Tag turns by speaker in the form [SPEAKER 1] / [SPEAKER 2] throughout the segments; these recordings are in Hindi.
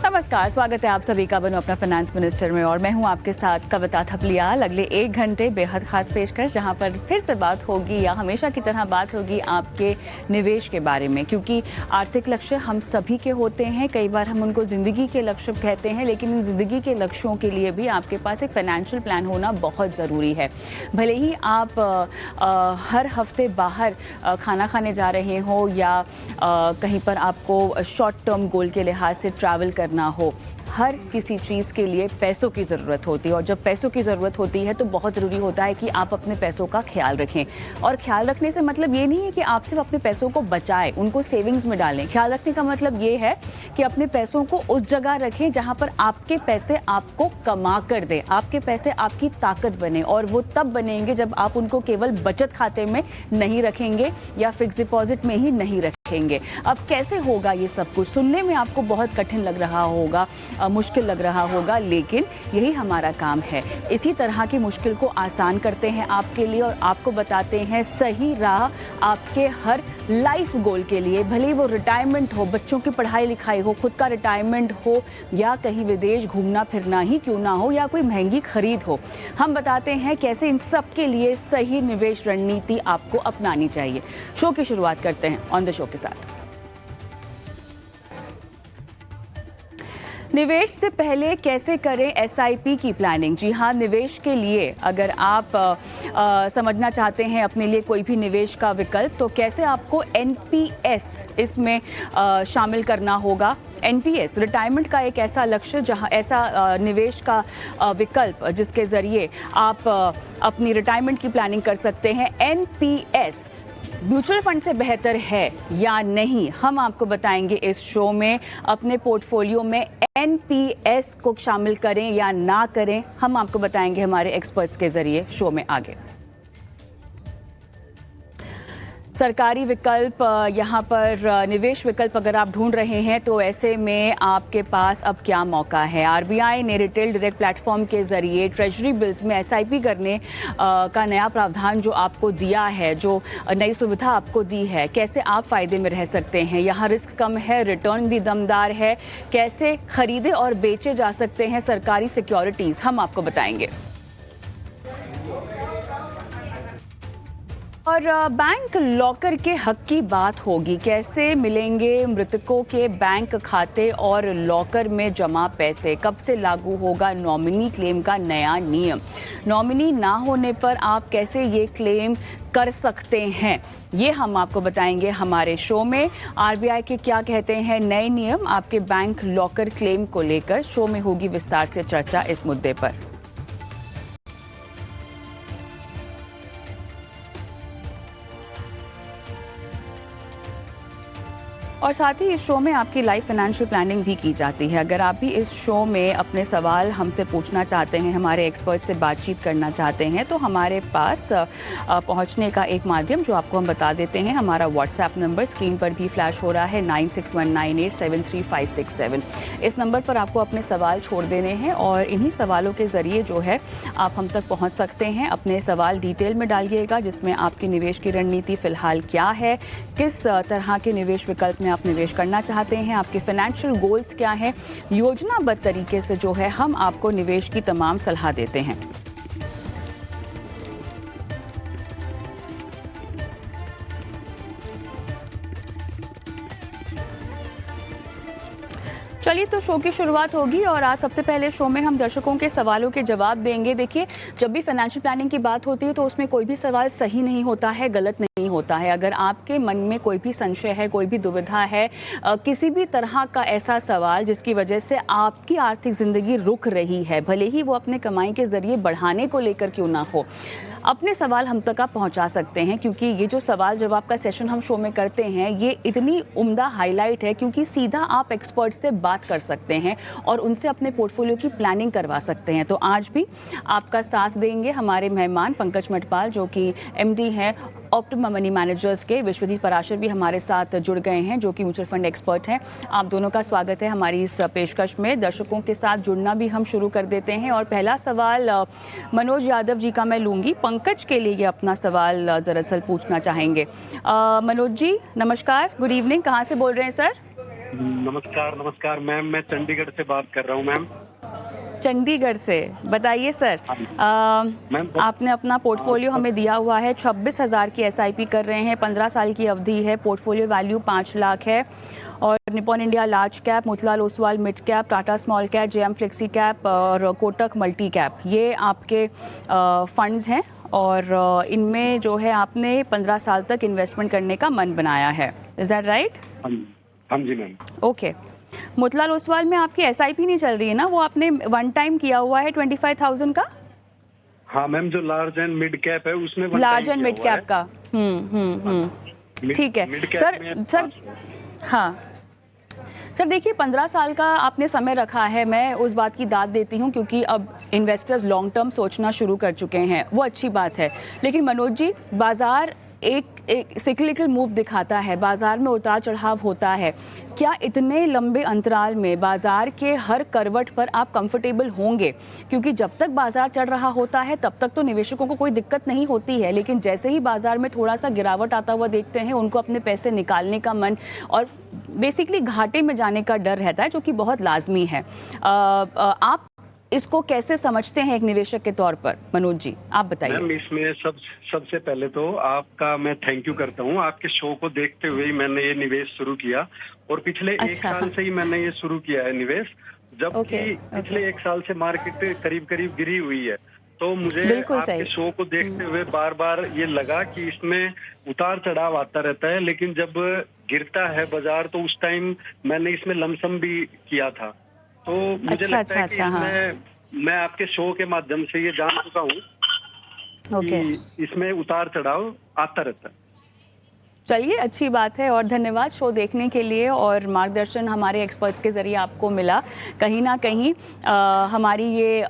[SPEAKER 1] नमस्कार, स्वागत है आप सभी का बनो अपना फाइनेंस मिनिस्टर में और मैं हूं आपके साथ कविता थपलियाल। अगले 1 घंटे बेहद खास पेशकश जहां पर फिर से बात होगी या हमेशा की तरह बात होगी आपके निवेश के बारे में, क्योंकि आर्थिक लक्ष्य हम सभी के होते हैं। कई बार हम उनको ज़िंदगी के लक्ष्य कहते हैं, लेकिन इन ज़िंदगी के लक्ष्यों के लिए भी आपके पास एक फाइनेंशियल प्लान होना बहुत ज़रूरी है। भले ही आप हर हफ्ते बाहर खाना खाने जा रहे हो या कहीं पर आपको शॉर्ट टर्म गोल के लिहाज से ट्रैवल करना हो, हर किसी चीज़ के लिए पैसों की ज़रूरत होती है और जब पैसों की ज़रूरत होती है तो बहुत ज़रूरी होता है कि आप अपने पैसों का ख्याल रखें। और ख्याल रखने से मतलब ये नहीं है कि आप सिर्फ अपने पैसों को बचाएं, उनको सेविंग्स में डालें। ख्याल रखने का मतलब ये है कि अपने पैसों को उस जगह रखें जहाँ पर आपके पैसे आपको कमा कर दें, आपके पैसे आपकी ताकत बने। और वो तब बनेंगे जब आप उनको केवल बचत खाते में नहीं रखेंगे या फिक्स डिपॉजिट में ही नहीं रखेंगे। अब कैसे होगा ये सब कुछ? सुनने में आपको बहुत कठिन लग रहा होगा, मुश्किल लग रहा होगा, लेकिन यही हमारा काम है। इसी तरह की मुश्किल को आसान करते हैं आपके लिए और आपको बताते हैं सही राह आपके हर लाइफ गोल के लिए। भले वो रिटायरमेंट हो, बच्चों की पढ़ाई लिखाई हो, खुद का रिटायरमेंट हो या कहीं विदेश घूमना फिरना ही क्यों ना हो या कोई महंगी खरीद हो, हम बताते हैं कैसे इन सब के लिए सही निवेश रणनीति आपको अपनानी चाहिए। शो की शुरुआत करते हैं ऑन द शो के साथ। निवेश से पहले कैसे करें एसआईपी की प्लानिंग? जी हाँ, निवेश के लिए अगर आप समझना चाहते हैं अपने लिए कोई भी निवेश का विकल्प, तो कैसे आपको एनपीएस इसमें शामिल करना होगा। एनपीएस रिटायरमेंट का एक ऐसा लक्ष्य, जहां ऐसा निवेश का विकल्प जिसके ज़रिए आप अपनी रिटायरमेंट की प्लानिंग कर सकते हैं। एनपीएस म्यूचुअल फंड से बेहतर है या नहीं, हम आपको बताएंगे इस शो में। अपने पोर्टफोलियो में एनपीएस को शामिल करें या ना करें, हम आपको बताएंगे हमारे एक्सपर्ट्स के जरिए शो में आगे। सरकारी विकल्प, यहाँ पर निवेश विकल्प अगर आप ढूंढ रहे हैं तो ऐसे में आपके पास अब क्या मौका है। आरबीआई ने रिटेल डायरेक्ट प्लेटफॉर्म के ज़रिए ट्रेजरी बिल्स में एसआईपी करने का नया प्रावधान जो आपको दिया है, जो नई सुविधा आपको दी है, कैसे आप फ़ायदे में रह सकते हैं। यहाँ रिस्क कम है, रिटर्न भी दमदार है। कैसे खरीदे और बेचे जा सकते हैं सरकारी सिक्योरिटीज़, हम आपको बताएंगे। और बैंक लॉकर के हक की बात होगी। कैसे मिलेंगे मृतकों के बैंक खाते और लॉकर में जमा पैसे? कब से लागू होगा नॉमिनी क्लेम का नया नियम? नॉमिनी ना होने पर आप कैसे ये क्लेम कर सकते हैं, ये हम आपको बताएंगे हमारे शो में। आरबीआई के क्या कहते हैं नए नियम आपके बैंक लॉकर क्लेम को लेकर? शो में होगी विस्तार से चर्चा इस मुद्दे पर। और साथ ही इस शो में आपकी लाइफ फाइनेंशियल प्लानिंग भी की जाती है। अगर आप भी इस शो में अपने सवाल हमसे पूछना चाहते हैं, हमारे एक्सपर्ट से बातचीत करना चाहते हैं, तो हमारे पास पहुंचने का एक माध्यम जो आपको हम बता देते हैं, हमारा व्हाट्सएप नंबर स्क्रीन पर भी फ्लैश हो रहा है 9619873567। इस नंबर पर आपको अपने सवाल छोड़ देने हैं और इन्हीं सवालों के ज़रिए जो है आप हम तक पहुँच सकते हैं। अपने सवाल डिटेल में डालिएगा, जिसमें आपकी निवेश की रणनीति फ़िलहाल क्या है, किस तरह के निवेश विकल्प में आप निवेश करना चाहते हैं, आपके फाइनेंशियल गोल्स क्या हैं। योजनाबद्ध तरीके से जो है हम आपको निवेश की तमाम सलाह देते हैं। चलिए, तो शो की शुरुआत होगी और आज सबसे पहले शो में हम दर्शकों के सवालों के जवाब देंगे। देखिए, जब भी फाइनेंशियल प्लानिंग की बात होती है तो उसमें कोई भी सवाल सही नहीं होता है, गलत नहीं होता है। अगर आपके मन में कोई भी संशय है, कोई भी दुविधा है, किसी भी तरह का ऐसा सवाल जिसकी वजह से आपकी आर्थिक ज़िंदगी रुक रही है, भले ही वो अपने कमाई के ज़रिए बढ़ाने को लेकर क्यों ना हो, अपने सवाल हम तक आप पहुंचा सकते हैं। क्योंकि ये जो सवाल जवाब का सेशन हम शो में करते हैं, ये इतनी उम्दा हाईलाइट है क्योंकि सीधा आप एक्सपर्ट से बात कर सकते हैं और उनसे अपने पोर्टफोलियो की प्लानिंग करवा सकते हैं। तो आज भी आपका साथ देंगे हमारे मेहमान पंकज मटपाल, जो कि एमडी हैं ऑप्टिमा मनी मैनेजर्स के। विश्वजीत पराशर भी हमारे साथ जुड़ गए हैं, जो कि म्यूचुअल फंड एक्सपर्ट हैं। आप दोनों का स्वागत है हमारी इस पेशकश में। दर्शकों के साथ जुड़ना भी हम शुरू कर देते हैं और पहला सवाल मनोज यादव जी का मैं लूँगी। पंकज के लिए ये अपना सवाल दरअसल पूछना चाहेंगे। मनोज जी नमस्कार, गुड इवनिंग, कहाँ से बोल रहे हैं सर?
[SPEAKER 2] नमस्कार, नमस्कार मैम, मैं चंडीगढ़ से बात कर रहा हूँ मैम।
[SPEAKER 1] चंडीगढ़ से बताइए सर।
[SPEAKER 2] हाँ जी, मैम
[SPEAKER 1] आपने अपना पोर्टफोलियो
[SPEAKER 2] सब
[SPEAKER 1] हमें दिया हुआ है, 26,000 की एसआईपी कर रहे हैं, 15 साल की अवधि है, पोर्टफोलियो वैल्यू 5 लाख है और Nippon India large cap, Motilal Oswal mid cap, Tata small cap, JM flexi cap और कोटक मल्टी कैप, ये आपके फंड्स हैं और इनमें जो है आपने 15 साल तक इन्वेस्टमेंट करने का मन बनाया है। Is that right?
[SPEAKER 2] हाँ जी, हाँ जी मैम।
[SPEAKER 1] ओके। मोतीलाल ओसवाल में आपकी एसआईपी नहीं चल रही है ना, वो आपने वन टाइम किया हुआ है 25,000 का?
[SPEAKER 2] हाँ मैम, जो लार्ज एंड मिड कैप है उसमें वन
[SPEAKER 1] लार्ज
[SPEAKER 2] टाइम
[SPEAKER 1] एंड
[SPEAKER 2] किया
[SPEAKER 1] मिड
[SPEAKER 2] हुआ है।
[SPEAKER 1] कैप का।
[SPEAKER 2] हाँ जी,
[SPEAKER 1] ठीक है
[SPEAKER 2] मिड कैप
[SPEAKER 1] सर।
[SPEAKER 2] में
[SPEAKER 1] सर
[SPEAKER 2] 5 लाख।
[SPEAKER 1] हाँ सर, देखिए 15 साल का आपने समय रखा है, मैं उस बात की दाद देती हूँ क्योंकि अब इन्वेस्टर्स लॉन्ग टर्म सोचना शुरू कर चुके हैं, वो अच्छी बात है। लेकिन मनोज जी, बाजार एक सिक्लिकल मूव दिखाता है, बाजार में उतार चढ़ाव होता है। क्या इतने लंबे अंतराल में बाजार के हर करवट पर आप कंफर्टेबल होंगे? क्योंकि जब तक बाजार चढ़ रहा होता है तब तक तो निवेशकों को कोई दिक्कत नहीं होती है, लेकिन जैसे ही बाजार में थोड़ा सा गिरावट आता हुआ देखते हैं, उनको अपने पैसे निकालने का मन और बेसिकली घाटे में जाने का डर रहता है, जो कि बहुत लाजमी है। आप इसको कैसे समझते हैं एक निवेशक के तौर पर? मनोज जी, आप बताइए।
[SPEAKER 2] मैम इसमें सबसे पहले तो आपका मैं थैंक यू करता हूँ। आपके शो को देखते हुए ही मैंने ये निवेश शुरू किया और पिछले 1
[SPEAKER 1] अच्छा।
[SPEAKER 2] साल से ही मैंने ये शुरू किया है निवेश,
[SPEAKER 1] ओके।
[SPEAKER 2] जबकि
[SPEAKER 1] ओके।
[SPEAKER 2] पिछले 1 साल से मार्केट करीब-करीब गिरी हुई है। तो मुझे
[SPEAKER 1] बिल्कुल
[SPEAKER 2] आपके
[SPEAKER 1] सही।
[SPEAKER 2] शो को देखते हुए बार-बार ये लगा कि इसमें उतार-चढ़ाव आता रहता है, लेकिन जब गिरता है बाजार तो उस टाइम मैंने इसमें लमसम भी किया था। तो मुझे
[SPEAKER 1] अच्छा
[SPEAKER 2] लगता
[SPEAKER 1] अच्छा
[SPEAKER 2] है कि
[SPEAKER 1] अच्छा। हाँ।
[SPEAKER 2] इसमें मैं आपके शो के माध्यम से ये जान चुका हूँ
[SPEAKER 1] ओके।
[SPEAKER 2] कि इसमें उतार-चढ़ाव आता रहता है।
[SPEAKER 1] चलिए, अच्छी बात है और धन्यवाद शो देखने के लिए और मार्गदर्शन हमारे एक्सपर्ट्स के ज़रिए आपको मिला। कहीं ना कहीं हमारी ये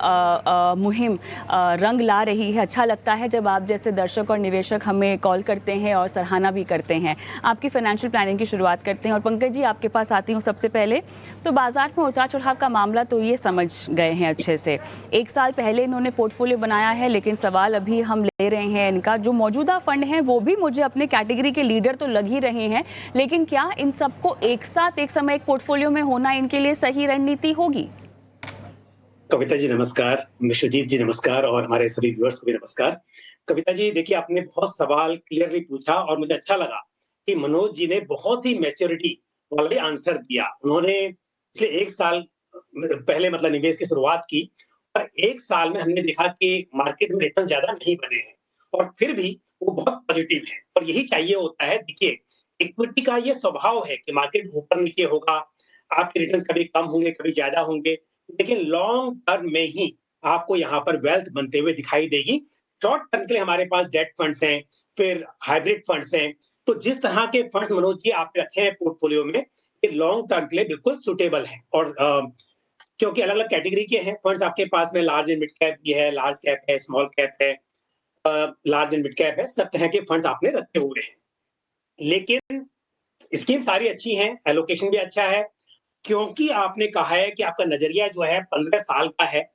[SPEAKER 1] मुहिम रंग ला रही है। अच्छा लगता है जब आप जैसे दर्शक और निवेशक हमें कॉल करते हैं और सराहना भी करते हैं। आपकी फाइनेंशियल प्लानिंग की शुरुआत करते हैं और पंकज जी, आपके पास आती हूँ सबसे पहले। तो बाजार में उतार चढ़ाव का मामला तो ये समझ गए हैं अच्छे से। 1 साल पहले इन्होंने पोर्टफोलियो बनाया है, लेकिन सवाल अभी हम ले रहे हैं इनका, जो मौजूदा फंड हैं वो भी मुझे अपने कैटेगरी के लीडर तो लग ही रहे हैं, लेकिन क्या इन सबको एक साथ एक समय एक पोर्टफोलियो में होना इनके लिए सही रणनीति होगी?
[SPEAKER 3] कविता जी नमस्कार, विश्वजीत जी नमस्कार और हमारे सभी व्यूअर्स को भी नमस्कार। कविता जी देखिए, आपने बहुत सवाल क्लियरली पूछा और मुझे अच्छा लगा कि मनोज जी ने बहुत ही मैच्योरिटी वाला आंसर दिया। उन्होंने पिछले 1 साल पहले मतलब निवेश की शुरुआत की और 1 साल में हमने देखा कि मार्केट में रिटर्न ज़्यादा नहीं बने हैं और फिर भी वो बहुत पॉजिटिव है और यही चाहिए होता है। देखिए, इक्विटी का ये स्वभाव है कि मार्केट ऊपर-नीचे होगा, आपके रिटर्न कभी कम होंगे, कभी ज़्यादा होंगे, लेकिन लॉन्ग टर्म में ही आपको यहाँ पर वेल्थ बनते हुए दिखाई देगी। शॉर्ट टर्म के लिए हमारे पास डेट फंड्स हैं, फिर हाइब्रिड फंड्स हैं। तो जिस तरह के फंड्स मनोज जी आपने रखे हैं पोर्टफोलियो में, ये लॉन्ग टर्म के लिए बिल्कुल सूटेबल है और क्योंकि अलग-अलग कैटेगरी के हैं फंड्स आपके पास में, लार्ज एंड मिड कैप भी है, लार्ज कैप है, स्मॉल कैप है, लार्ज एंड मिड कैप है, सब तरह के फंड्स आपने रखे हुए हैं। लेकिन स्कीम सारी अच्छी हैं, एलोकेशन भी अच्छा है, क्योंकि आपने कहा है कि आपका नज़रिया जो है 15 साल का है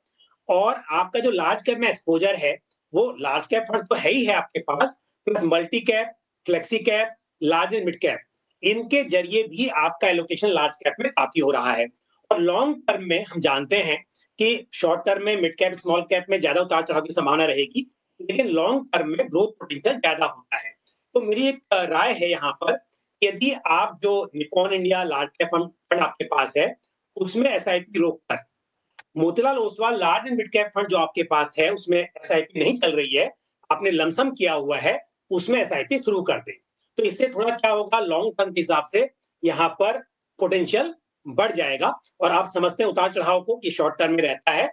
[SPEAKER 3] और आपका जो लार्ज कैप में एक्सपोज़र है, वो लार्ज कैप फंड तो है ही है आपके पास, plus multi cap, flexi cap, large and mid cap, इनके ज़रिए भी आपका एलोकेशन लार्ज कैप में काफ़ी हो रहा है। और लॉन्ग टर्म में हम जानते हैं कि शॉर्ट टर्म में मिड कैप, स्मॉल कैप में ज़्यादा उतार-चढ़ाव की संभावना रहेगी, लेकिन लॉन्ग टर्म में ग्रोथ पोटेंशियल ज़्यादा होता है। तो मेरी एक राय है यहाँ पर, यदि आप जो Nippon India large cap fund fund आपके पास है, उसमें एसआईपी रोककर Motilal Oswal large and mid cap fund जो आपके पास है, उसमें एसआईपी नहीं चल रही है, आपने लमसम किया हुआ है, उसमें एसआईपी शुरू कर दें। तो इससे थोड़ा क्या होगा, लॉन्ग टर्म के हिसाब से यहाँ पर पोटेंशियल बढ़ जाएगा और आप समझते हैं उतार-चढ़ाव को कि शॉर्ट टर्म में रहता है।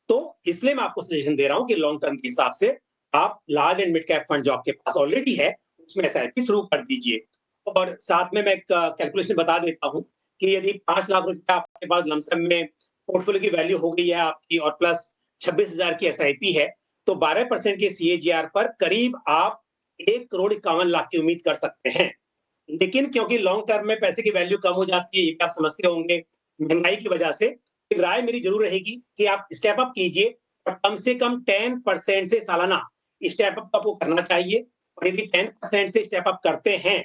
[SPEAKER 3] तो इसलिए मैं आपको सजेशन दे रहा हूँ कि लॉन्ग टर्म के हिसाब से आप large and mid cap fund जो आपके पास ऑलरेडी है, उसमें एसआईपी शुरू कर दीजिए। और साथ में मैं एक कैलकुलेशन बता देता हूँ कि यदि 5 लाख रुपए आपके पास लमसम में पोर्टफोलियो की वैल्यू हो गई है आपकी और प्लस 26,000 की एसआईपी है, तो 12% के सीएजीआर पर करीब आप 1 करोड़ 51 लाख की उम्मीद कर सकते हैं। लेकिन क्योंकि लॉन्ग टर्म में पैसे की वैल्यू कम हो जाती है, ये भी आप समझते होंगे, महँगाई की वजह से, तो राय मेरी ज़रूर रहेगी कि आप स्टेप अप कीजिए और कम से कम 10% से सालाना स्टेप अप आपको करना चाहिए और यदि 10% से स्टेप अप करते हैं,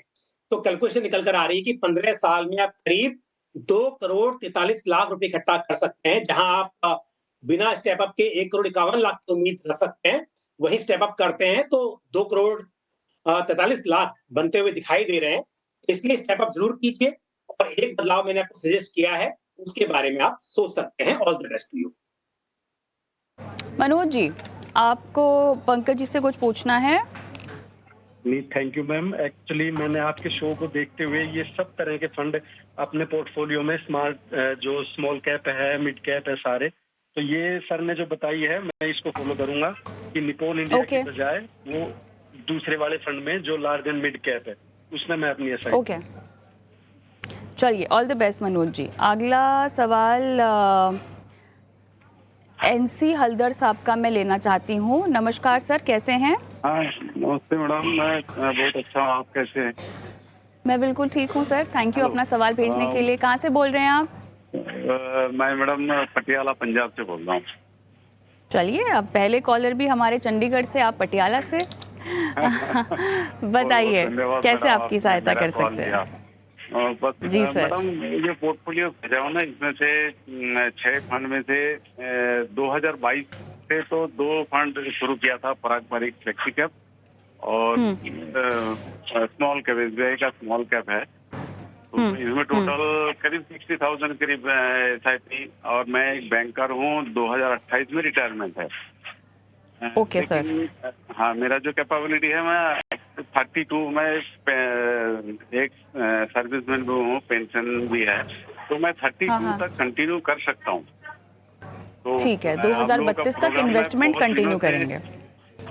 [SPEAKER 3] तो कैलकुलेशन निकल कर आ रही है कि 15 साल में आप करीब 2,43,00,000 रुपए इकट्ठा कर सकते हैं, जहां आप बिना स्टेप अप के 1,51,00,000 की उम्मीद रख सकते हैं। वही स्टेप अप करते हैं तो 2,43,00,000 बनते हुए दिखाई दे रहे हैं। इसलिए स्टेप अप जरूर कीजिए और एक बदलाव मैंने आपको सजेस्ट किया है, उसके बारे में आप सोच सकते हैं। All the best to you.
[SPEAKER 1] Manoj ji, आपको पंकज जी से कुछ पूछना है?
[SPEAKER 2] नहीं, थैंक यू मैम। एक्चुअली मैंने आपके शो को देखते हुए ये सब तरह के फंड अपने पोर्टफोलियो में जो स्मॉल कैप है, मिड कैप है सारे, तो ये सर ने जो बताई है मैं इसको फॉलो करूंगा कि निपॉन इंडिया
[SPEAKER 1] Okay.
[SPEAKER 2] के बजाय वो दूसरे वाले फंड में जो लार्ज एंड मिड कैप है उसमें मैं अपनी एसआईपी।
[SPEAKER 1] ओके, चलिए, all the best Manoj ji. अगला सवाल एनसी हल्दर साहब का मैं लेना चाहती हूँ। नमस्कार सर, कैसे हैं?
[SPEAKER 4] हाँ, नमस्ते मैडम। मैं बहुत अच्छा हूँ, आप कैसे हैं?
[SPEAKER 1] मैं बिल्कुल ठीक हूँ सर, थैंक यू
[SPEAKER 4] हेलो।
[SPEAKER 1] अपना सवाल भेजने के लिए। कहाँ से बोल रहे हैं आप?
[SPEAKER 4] मैं मैडम पटियाला पंजाब से बोल रहा हूँ।
[SPEAKER 1] चलिए, अब पहले कॉलर भी हमारे चंडीगढ़ से, आप पटियाला से। बताइए,
[SPEAKER 4] धन्यवाद
[SPEAKER 1] कैसे
[SPEAKER 4] मैडम,
[SPEAKER 1] आपकी
[SPEAKER 4] आपने
[SPEAKER 1] सहायता
[SPEAKER 4] मेरा
[SPEAKER 1] कर
[SPEAKER 4] कॉल
[SPEAKER 1] सकते
[SPEAKER 4] किया।
[SPEAKER 1] हैं?
[SPEAKER 4] बस
[SPEAKER 1] जी सर।
[SPEAKER 4] मैडम, ये पोर्टफोलियो भेजा हो ना, इसमें से 6 फंड में से 2022 से तो 2 फंड शुरू किया था, पारंपरिक फ्लेक्सी कैप और स्मॉल कैप। एसबीआई का स्मॉल कैप है, तो इसमें टोटल करीब 60,000 करीब एसआईपी, और मैं एक बैंकर हूँ। 2028 में रिटायरमेंट है।
[SPEAKER 1] Okay sir.
[SPEAKER 4] लेकिन, हाँ, मेरा जो कैपेबिलिटी है, मैं 32, मैं एक सर्विसमैन भी हूँ, पेंशन भी है, तो मैं 32
[SPEAKER 1] हाँ।
[SPEAKER 4] तक कंटिन्यू कर सकता हूँ। तो
[SPEAKER 1] ठीक है,
[SPEAKER 4] आप लोगों का
[SPEAKER 1] 2032 तक
[SPEAKER 4] प्रोग्राम मैं
[SPEAKER 1] इन्वेस्टमेंट
[SPEAKER 4] बहुत दिनों
[SPEAKER 1] कंटिन्यू
[SPEAKER 4] से-
[SPEAKER 1] करेंगे।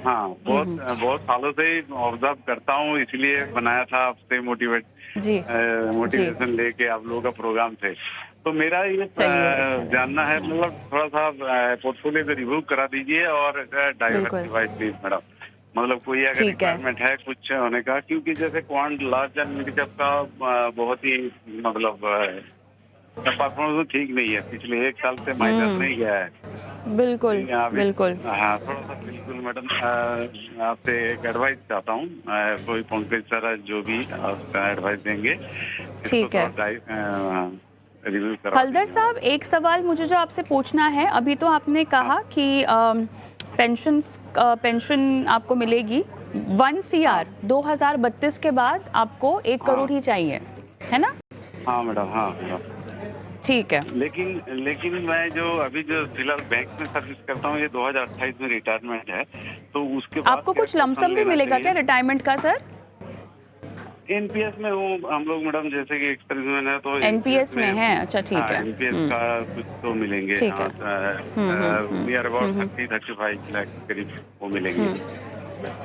[SPEAKER 4] हाँ, बहुत सालों से ही ऑब्जर्व करता हूँ, इसलिए बनाया था आपसे
[SPEAKER 1] जी
[SPEAKER 4] मोटिवेशन लेके आप लोगों का प्रोग्राम से। तो मेरा ये
[SPEAKER 1] चलिए, अच्छा लगा।
[SPEAKER 4] जानना है, मतलब थोड़ा सा पोर्टफोलियो को रिव्यू करा दीजिए और डाइवर्सिफाई प्लीज मैडम। मतलब कोई अगर
[SPEAKER 1] ठीक है।
[SPEAKER 4] रिक्वायरमेंट है कुछ होने का, क्योंकि जैसे quant large and mid cap का बहुत ही मतलब परफॉर्मेंस ठीक नहीं है, पिछले 1 साल से माइनस नहीं गया है।
[SPEAKER 1] बिल्कुल
[SPEAKER 4] यहाँ भी-
[SPEAKER 1] बिल्कुल।
[SPEAKER 4] हाँ, थोड़ा सा बिल्कुल मैडम, आपसे एक एडवाइस चाहता हूँ। कोई पंकज सर जो भी आपका एडवाइस देंगे,
[SPEAKER 1] ठीक है।
[SPEAKER 4] रिव्यू करा
[SPEAKER 1] हल्दर
[SPEAKER 4] दीजिए।
[SPEAKER 1] साहब, एक सवाल मुझे जो आपसे पूछना है, अभी तो आपने कहा कि पेंशन आपको मिलेगी 1 CR 2032 के बाद आपको 1 करोड़ ही चाहिए, है ना?
[SPEAKER 4] हाँ मैडम, हाँ मैडम।
[SPEAKER 1] ठीक है।
[SPEAKER 4] लेकिन मैं जो अभी जो फिलहाल बैंक में सर्विस करता हूँ, ये 2028 में रिटायरमेंट है, तो उसके बाद
[SPEAKER 1] आपको
[SPEAKER 4] क्या
[SPEAKER 1] कुछ लमसम भी
[SPEAKER 4] लेना
[SPEAKER 1] मिलेगा क्या
[SPEAKER 4] चाहिए?
[SPEAKER 1] रिटायरमेंट का सर?
[SPEAKER 4] एनपीएस में हूँ हम लोग मैडम, जैसे कि एक्सपेरिमेंट है तो
[SPEAKER 1] एनपीएस में है, अच्छा ठीक है।
[SPEAKER 4] एनपीएस का कुछ तो मिलेंगे।
[SPEAKER 1] ठीक है।
[SPEAKER 4] नियर अबाउट 30-35 लाख करीब वो मिलेंगे।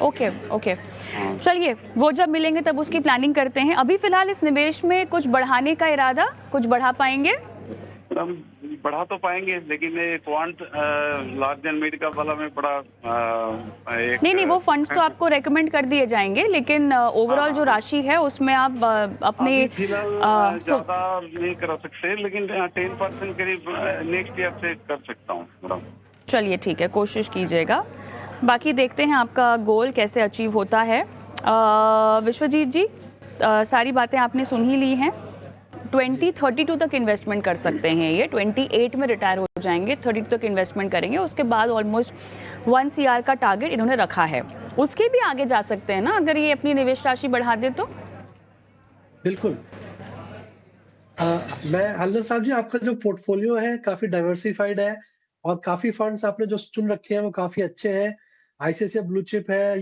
[SPEAKER 1] ओके ओके,
[SPEAKER 4] हाँ।
[SPEAKER 1] चलिए, वो जब मिलेंगे तब उसकी प्लानिंग करते हैं। अभी फिलहाल इस निवेश में कुछ बढ़ाने का इरादा, कुछ बढ़ा पाएंगे?
[SPEAKER 4] हम बढ़ा तो पाएंगे, लेकिन ये quant large and mid cap वाला में बड़ा एक
[SPEAKER 1] नहीं, वो फंड्स तो आपको रेकमेंड कर दिए जाएंगे, लेकिन ओवरऑल जो राशि है उसमें आप अपने
[SPEAKER 4] अभी फिलहाल ज्यादा नहीं करा सकते, लेकिन 10% करीब नेक्स्ट ईयर से कर सकता हूँ मैडम।
[SPEAKER 1] चलिए ठीक है, कोशिश कीजिएगा। बाकी देखते हैं आपका गोल कैसे अचीव होता है। विश्वजीत जी, सारी बातें आपने सुन ही ली हैं। 2032 तक इन्वेस्टमेंट कर सकते हैं, ये 28 में रिटायर हो जाएंगे, 32 तक इन्वेस्टमेंट करेंगे, उसके बाद ऑलमोस्ट 1 CR का टारगेट इन्होंने रखा है। उसके भी आगे जा सकते हैं ना, अगर ये अपनी निवेश राशि बढ़ा दे तो?
[SPEAKER 5] बिल्कुल। मैं हल्दर साहब जी, आपका जो पोर्टफोलियो है काफी डाइवर्सिफाइड है और काफी फंड्स आपने जो चुन रखे हैं वो काफी अच्छे हैं। आईसीआईसीआई ब्लू चिप है,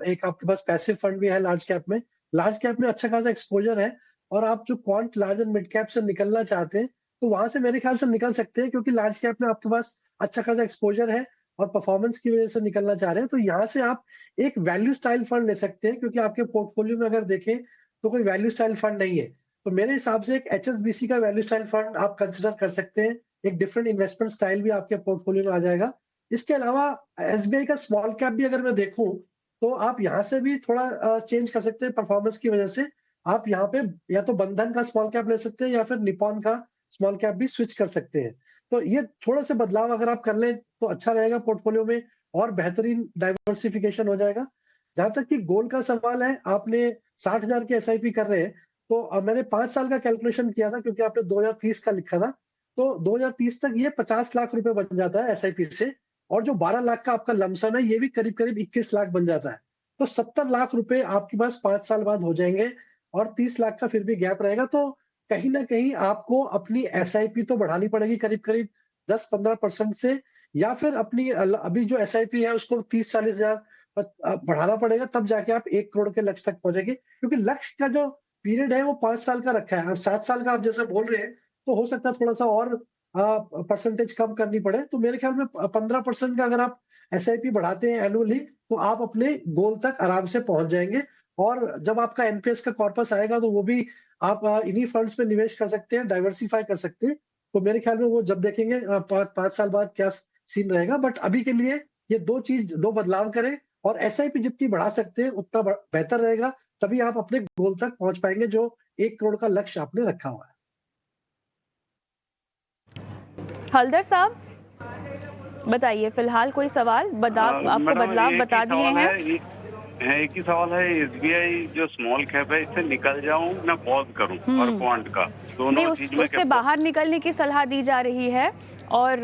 [SPEAKER 5] एक आपके पास पैसिव फंड भी है लार्ज कैप में। लार्ज कैप में अच्छा खासा एक्सपोजर है और आप जो quant large and mid cap से निकलना चाहते हैं तो वहां से मेरे ख्याल से निकल सकते हैं, क्योंकि लार्ज कैप में आपके पास अच्छा खासा एक्सपोजर है और परफॉर्मेंस की वजह से निकलना चाह रहे हैं। तो यहाँ से आप एक वैल्यू स्टाइल फंड ले सकते हैं, क्योंकि आपके पोर्टफोलियो में अगर देखें तो कोई वैल्यू स्टाइल फंड नहीं है। तो मेरे हिसाब से एक एचएसबीसी का वैल्यू स्टाइल फंड आप कंसिडर कर सकते हैं। एक डिफरेंट इन्वेस्टमेंट स्टाइल भी आपके पोर्टफोलियो में आ जाएगा। इसके अलावा एसबीआई का स्मॉल कैप भी अगर मैं देखूं तो आप यहाँ से भी थोड़ा चेंज कर सकते हैं परफॉर्मेंस की वजह से। आप यहाँ पे या तो बंधन का स्मॉल कैप ले सकते हैं या फिर निपॉन का स्मॉल कैप भी स्विच कर सकते हैं। तो ये थोड़े से बदलाव अगर आप कर लें तो अच्छा रहेगा पोर्टफोलियो में, और बेहतरीन डाइवर्सिफिकेशन हो जाएगा। जहां तक कि गोल का सवाल है, आपने 60,000 की एसआईपी कर रहे हैं, तो मैंने 5 साल का कैलकुलेशन किया था क्योंकि आपने 2030 का लिखा था। तो 2030 तक ये 50 लाख रुपए बन जाता है एसआईपी से, और जो 12 लाख का आपका लमसम है ये भी करीब-करीब 21 लाख बन जाता है। तो 70 लाख रुपए आपके पास 5 साल बाद हो जाएँगे और 30 लाख का फिर भी गैप रहेगा। तो कहीं न कहीं आपको अपनी एसआईपी तो बढ़ानी पड़ेगी करीब-करीब 10-15% से, या फिर अपनी अभी जो एसआईपी है उसको 30-40 हज़ार बढ़ाना पड़ेगा, तब जाके आप 1 करोड़ के लक्ष्य तक पहुँचेंगे। क्योंकि लक्ष्य का जो पीरियड है वो 5 साल का रखा है और 7 साल का आप जैसे बोल रहे हैं, तो हो सकता है थोड़ा-सा और परसेंटेज कम करनी पड़े। तो मेरे ख्याल में 15% का अगर आप एसआईपी बढ़ाते हैं एनुअली, तो आप अपने गोल तक आराम से पहुँच जाएँगे। और जब आपका एनपीएस का कॉर्पस आएगा तो वो भी आप इन्हीं फंड्स में निवेश कर सकते हैं, डाइवर्सिफाई कर सकते हैं। तो मेरे ख्याल में वो जब देखेंगे 5 साल बाद क्या सीन रहेगा। बट अभी के लिए ये 2 बदलाव करें और एसआईपी जितनी बढ़ा सकते हैं उतना बेहतर रहेगा। तभी आप अपने गोल तक पहुँच पाएँगे जो 1 करोड़ का लक्ष्य आपने रखा हुआ है।
[SPEAKER 1] हल्दर साहब बताइए, फिलहाल कोई सवाल आपको बदलाव बता दिए हैं?
[SPEAKER 4] एक ही सवाल है, एसबीआई जो स्मॉल कैप है इससे निकल जाऊं ना पॉज करूं, और क्वांट का दोनों
[SPEAKER 1] नहीं,
[SPEAKER 4] चीज में
[SPEAKER 1] उससे बाहर निकलने की सलाह दी जा रही है और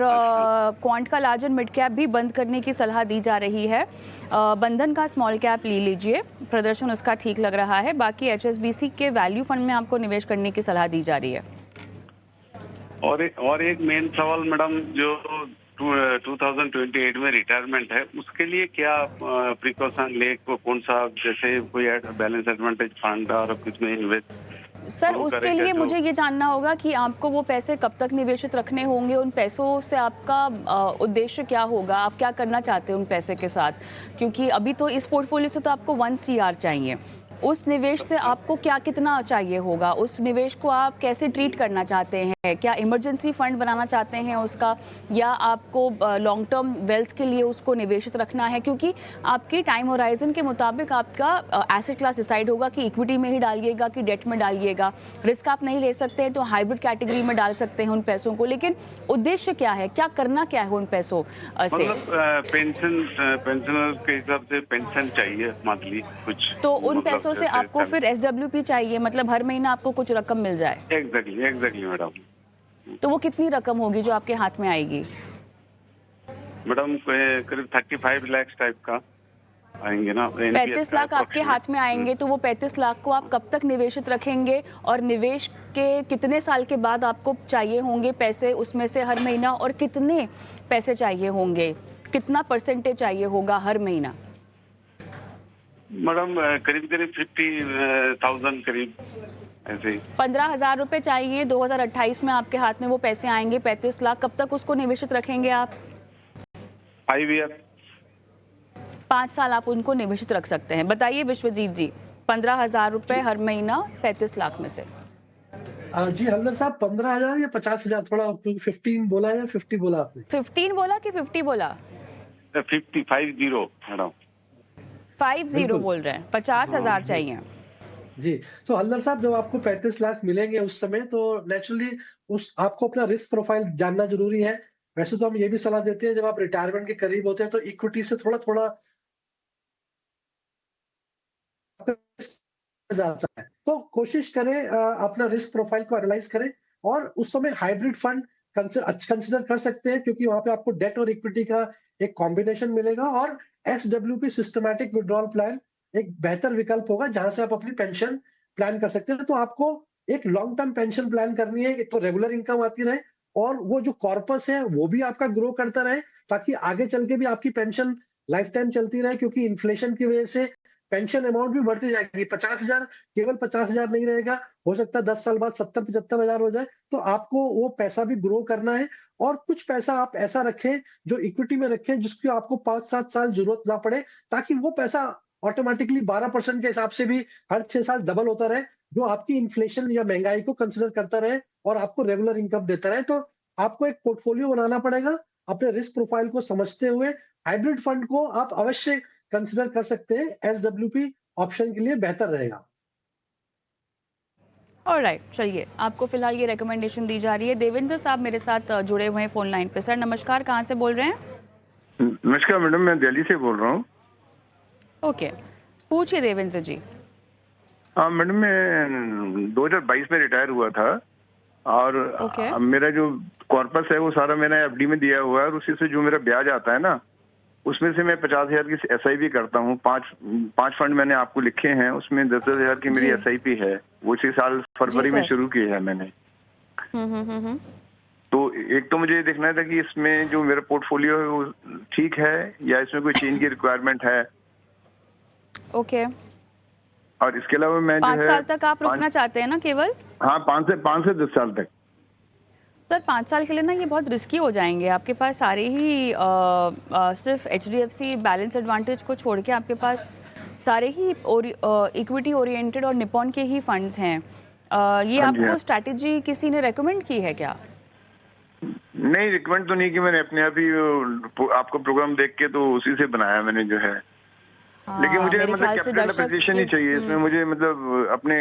[SPEAKER 1] क्वांट का लार्ज एंड मिड कैप भी बंद करने की सलाह दी जा रही है। बंधन का स्मॉल कैप ले लीजिए, प्रदर्शन उसका ठीक लग रहा है। बाकी एचएसबीसी के वैल्यू फंड में आपको निवेश करने की सलाह दी जा रही है।
[SPEAKER 4] और एक मेन सवाल मैडम, जो 2028 में रिटायरमेंट है उसके लिए क्या प्रिकॉशन ले, कौन सा, जैसे कोई बैलेंस एडवांटेज फंड और कुछ में इन्वेस्ट
[SPEAKER 1] सर उसके लिए मुझे ये जानना होगा कि आपको वो पैसे कब तक निवेशित रखने होंगे, उन पैसों से आपका उद्देश्य क्या होगा, आप क्या करना चाहते हैं उन पैसे के साथ, क्योंकि अभी तो इस पोर्टफोलियो से तो आपको 1 CR चाहिए। उस निवेश से आपको क्या कितना चाहिए होगा, उस निवेश को आप कैसे ट्रीट करना चाहते हैं, क्या इमरजेंसी फंड बनाना चाहते हैं उसका, या आपको लॉन्ग टर्म वेल्थ के लिए उसको निवेशित रखना है, क्योंकि आपकी टाइम होराइजन के मुताबिक आपका एसेट क्लास डिसाइड होगा कि इक्विटी में ही डालिएगा कि डेट में डालिएगा। रिस्क आप नहीं ले सकते हैं तो हाइब्रिड कैटेगरी में डाल सकते हैं उन पैसों को, लेकिन उद्देश्य क्या है, क्या करना क्या है उन पैसों से?
[SPEAKER 4] मतलब पेंशनर के हिसाब से पेंशन चाहिए मंथली कुछ,
[SPEAKER 1] तो उन पैसों से आपको फिर एसडब्ल्यूपी चाहिए, मतलब हर महीना आपको कुछ रकम मिल जाए।
[SPEAKER 4] Exactly madam.
[SPEAKER 1] तो वो कितनी रकम होगी जो आपके हाथ में आएगी?
[SPEAKER 4] मैडम करीब 35 लाख टाइप का आएंगे ना।
[SPEAKER 1] 35 लाख आपके हाथ में आएंगे, तो वो 35 लाख को आप कब तक निवेशित रखेंगे और निवेश के कितने साल के बाद आपको चाहिए होंगे पैसे उसमें से हर महीना, और कितने पैसे चाहिए होंगे, कितना परसेंटेज चाहिए होगा हर महीना?
[SPEAKER 4] मैडम करीब 50,000 करीब ऐसे ही।
[SPEAKER 1] 15,000 रुपए चाहिए। 2028 में आपके हाथ में वो पैसे आएंगे 35 लाख, कब तक उसको निवेशित रखेंगे आप?
[SPEAKER 4] 5 ईयर।
[SPEAKER 1] 5 साल आप उनको निवेशित रख सकते हैं। बताइए विश्वजीत जी, 15,000 रुपए हर महीना 35 लाख में से।
[SPEAKER 5] जी हल्दर साहब, 15,000 या 50,000, थोड़ा 15 बोला या 50 बोला आपने?
[SPEAKER 1] 15 बोला कि 50 बोला?
[SPEAKER 4] 50 मैडम।
[SPEAKER 1] 50 बोल रहे हैं, 50,000 चाहिए।
[SPEAKER 5] जी, तो हल्दर साहब, जब आपको 35 लाख मिलेंगे उस समय, तो नेचुरली उस आपको अपना रिस्क प्रोफाइल जानना जरूरी है। वैसे तो हम ये भी सलाह देते हैं, जब आप रिटायरमेंट के करीब होते हैं तो इक्विटी से थोड़ा-थोड़ा जाता है। तो कोशिश करें अपना रिस्क प्रोफाइल को एनालाइज करें, और उस समय हाइब्रिड फंड कंसिडर कर सकते हैं, क्योंकि वहां पे आपको डेट और इक्विटी का एक कॉम्बिनेशन मिलेगा, और एसडब्ल्यूपी सिस्टमैटिक विड्रॉल प्लान एक बेहतर विकल्प होगा जहां से आप अपनी पेंशन प्लान कर सकते हैं। तो आपको एक लॉन्ग टर्म पेंशन प्लान करनी है, तो रेगुलर इनकम आती रहे और वो जो कॉर्पस है वो भी आपका ग्रो करता रहे, ताकि आगे चल के भी आपकी पेंशन लाइफ टाइम चलती रहे। क्योंकि इन्फ्लेशन की वजह से पेंशन अमाउंट भी बढ़ती जाएगी। 50,000 केवल 50,000 नहीं रहेगा, हो सकता है 10 साल बाद 70-75,000 हो जाए। तो आपको वो पैसा भी ग्रो करना है, और कुछ पैसा आप ऐसा रखें जो इक्विटी में रखें जिसकी आपको 5-7 साल जरूरत ना पड़े, ताकि वो पैसा ऑटोमेटिकली 12% के हिसाब से भी हर 6 साल डबल होता रहे, जो आपकी इन्फ्लेशन या महंगाई को कंसिडर करता रहे और आपको रेगुलर इनकम देता रहे। तो आपको एक पोर्टफोलियो बनाना पड़ेगा अपने रिस्क प्रोफाइल को समझते हुए। हाइब्रिड फंड को आप अवश्य कंसिडर कर सकते हैं, एसडब्ल्यूपी ऑप्शन के लिए बेहतर रहेगा।
[SPEAKER 1] ऑलराइट, चलिए, आपको फिलहाल ये रिकमेंडेशन दी जा रही है। देवेंद्र साहब मेरे साथ जुड़े हुए हैं फोन लाइन पे। सर नमस्कार, कहाँ से बोल रहे हैं?
[SPEAKER 6] नमस्कार मैडम, मैं दिल्ली से बोल रहा हूँ।
[SPEAKER 1] ओके, पूछिए देवेंद्र जी।
[SPEAKER 6] हाँ मैडम, मैं 2022 में रिटायर हुआ था और
[SPEAKER 1] ओके।
[SPEAKER 6] अब मेरा जो कॉर्पस है वो सारा मैंने एफडी में दिया हुआ है, और उसी से जो मेरा ब्याज आता है ना, उसमें से मैं 50,000 की एसआईपी करता हूँ। पांच फंड मैंने आपको लिखे हैं, उसमें 10,000 की मेरी
[SPEAKER 1] जी।
[SPEAKER 6] एसआईपी है। वो इसी साल फरवरी में
[SPEAKER 1] सर।
[SPEAKER 6] शुरू की है मैंने।
[SPEAKER 1] हम्म।
[SPEAKER 6] तो एक तो मुझे ये देखना था कि इसमें जो मेरा पोर्टफोलियो है वो ठीक है या इसमें कोई चेंज की रिक्वायरमेंट है।
[SPEAKER 1] ओके।
[SPEAKER 6] और इसके अलावा मैं जो
[SPEAKER 1] 5
[SPEAKER 6] है
[SPEAKER 1] साल तक आप रुकना चाहते हैं ना केवल?
[SPEAKER 6] हाँ, 5 से 10 साल तक।
[SPEAKER 1] सर 5 साल के लिए ना ये बहुत रिस्की हो जाएंगे। आपके पास सारे ही सिर्फ एचडीएफसी बैलेंस एडवांटेज को छोड़ के आपके पास सारे ही इक्विटी ओरिएंटेड और निपॉन के ही फंड्स हैं। ये
[SPEAKER 6] हाँ जी,
[SPEAKER 1] आपको
[SPEAKER 6] हाँ।
[SPEAKER 1] स्ट्रैटेजी किसी ने रेकमेंड की है क्या?
[SPEAKER 6] नहीं, रिकमेंड तो नहीं कि मैंने अपने आप ही आपको प्रोग्राम देख के तो उसी से बनाया मैंने जो है। लेकिन मुझे
[SPEAKER 1] मेरे
[SPEAKER 6] मतलब
[SPEAKER 1] ख्याल से
[SPEAKER 6] कैपिटल
[SPEAKER 1] दर्शक
[SPEAKER 6] एप्रिसिएशन ही
[SPEAKER 1] ये-
[SPEAKER 6] चाहिए इसमें। मुझे मतलब अपने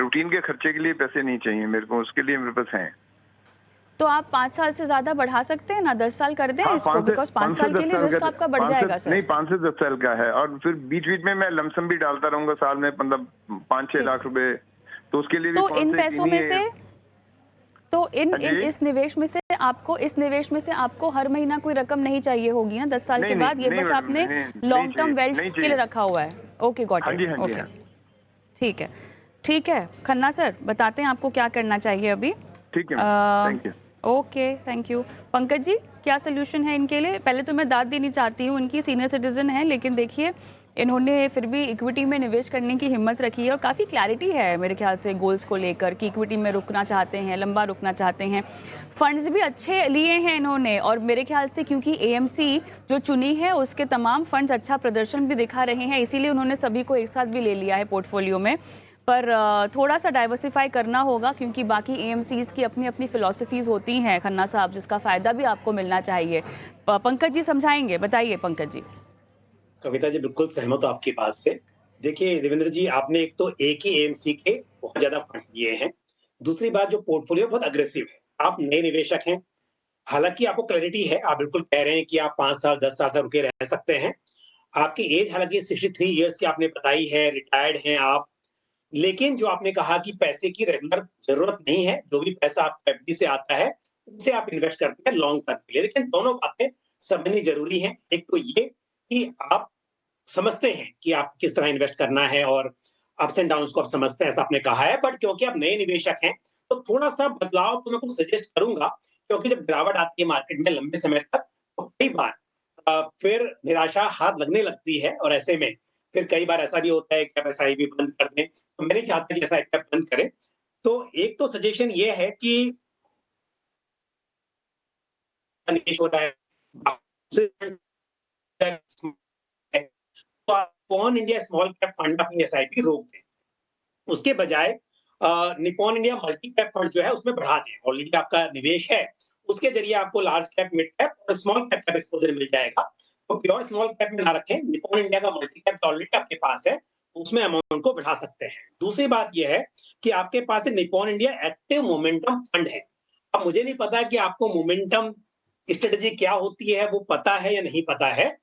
[SPEAKER 6] रूटीन के खर्चे के लिए पैसे नहीं चाहिए मेरे को, उसके लिए मेरे पास हैं।
[SPEAKER 1] तो आप 5 साल से ज्यादा बढ़ा सकते हैं ना, 10 साल कर दें
[SPEAKER 6] हाँ,
[SPEAKER 1] इसको, बिकॉज 5 साल के लिए रिस्क आपका बढ़ जाएगा सर।
[SPEAKER 6] नहीं, 5 से 10 साल का है, और फिर बीच बीच में मैं लमसम भी डालता रहूंगा साल में, मतलब 5-6 लाख रुपए। तो उसके लिए भी
[SPEAKER 1] तो
[SPEAKER 6] कौन
[SPEAKER 1] इन
[SPEAKER 6] से
[SPEAKER 1] पैसों में से तो इन
[SPEAKER 6] हाँ जी।
[SPEAKER 1] इस निवेश में से आपको हर महीना कोई रकम नहीं चाहिए होगी ना 10 साल के
[SPEAKER 6] नहीं,
[SPEAKER 1] बाद? ये
[SPEAKER 6] नहीं,
[SPEAKER 1] बस
[SPEAKER 6] नहीं,
[SPEAKER 1] आपने
[SPEAKER 6] नहीं
[SPEAKER 1] लॉन्ग टर्म
[SPEAKER 6] चाहिए,
[SPEAKER 1] वेल्थ
[SPEAKER 6] नहीं
[SPEAKER 1] के लिए
[SPEAKER 6] चाहिए।
[SPEAKER 1] रखा हुआ है। ओके, गॉट
[SPEAKER 6] हाँ जी,
[SPEAKER 1] इट।
[SPEAKER 6] हाँ जी,
[SPEAKER 1] ओके,
[SPEAKER 6] हाँ।
[SPEAKER 1] ठीक है, ठीक है। खन्ना सर बताते हैं आपको क्या करना चाहिए अभी।
[SPEAKER 6] ठीक है, thank you.
[SPEAKER 1] Okay, thank you. Pankaj ji, क्या सोल्यूशन है इनके लिए? पहले तो मैं दाद देनी चाहती हूँ, इनकी सीनियर सिटीजन है, लेकिन देखिए इन्होंने फिर भी इक्विटी में निवेश करने की हिम्मत रखी है और काफ़ी क्लैरिटी है मेरे ख्याल से गोल्स को लेकर कि इक्विटी में रुकना चाहते हैं, लंबा रुकना चाहते हैं। फंड्स भी अच्छे लिए हैं इन्होंने, और मेरे ख्याल से क्योंकि एएमसी जो चुनी है उसके तमाम फंड्स अच्छा प्रदर्शन भी दिखा रहे हैं, इसीलिए उन्होंने सभी को एक साथ भी ले लिया है पोर्टफोलियो में। पर थोड़ा सा डाइवर्सिफाई करना होगा, क्योंकि बाकी एएमसीज की अपनी अपनी फिलॉसफीज होती हैं खन्ना साहब, जिसका फ़ायदा भी आपको मिलना चाहिए। पंकज जी समझाएंगे, बताइए पंकज जी।
[SPEAKER 3] कविता जी, बिल्कुल सहमत हूँ आपकी बात से। देखिए देवेंद्र जी, आपने एक तो एक ही एएमसी के बहुत ज्यादा फंड्स दिए हैं। दूसरी बात, जो पोर्टफोलियो बहुत अग्रेसिव है। आप नए निवेशक हैं, हालांकि आपको क्लैरिटी है, आप बिल्कुल कह रहे हैं कि आप 5 साल 10 साल तक रुके रह सकते हैं। आपकी एज हालांकि 63 ईयर्स की आपने बताई है, रिटायर्ड हैं आप। लेकिन जो आपने कहा कि पैसे की रेगुलर जरूरत नहीं है, जो भी पैसा आपको एफडी से आता है उसे आप इन्वेस्ट करते हैं लॉन्ग टर्म के लिए। लेकिन दोनों बातें समझनी जरूरी है। एक तो ये कि आप समझते हैं कि आप किस तरह इन्वेस्ट करना है और अप्स एंड डाउन्स को आप समझते हैं, ऐसा आपने कहा है। बट क्योंकि आप नए निवेशक हैं, तो थोड़ा सा बदलाव तो मैं कुछ सजेस्ट करूंगा, क्योंकि जब गिरावट आती है मार्केट में लंबे समय तक, तो कई बार फिर निराशा हाथ लगने लगती है, और ऐसे में फिर कई बार ऐसा भी होता है कि आप एसआईपी बंद कर दें। तो मैं नहीं चाहता कि एसआईपी आप बंद करें। तो एक तो सजेशन ये है कि निवेश हो रहा है, तो आप Nippon India small cap fund अपनी एसआईपी रोक दें। उसके बजाय Nippon India multi cap fund जो है उसमें बढ़ा दें। ऑलरेडी आपका निवेश है, उसके जरिए आपको लार्ज कैप, मिड कैप और स्मॉल कैप का एक्सपोजर मिल जाएगा। तो प्योर स्मॉल कैप में ना रखें, निपॉन इंडिया का मल्टी कैप ऑलरेडी आपके पास है, उसमें अमाउंट को बढ़ा सकते हैं। दूसरी बात यह है कि आपके पास एक Nippon India active momentum fund है। अब मुझे नहीं पता कि आपको मोमेंटम स्ट्रेटेजी क्या होती है वो पता है या नहीं पता है,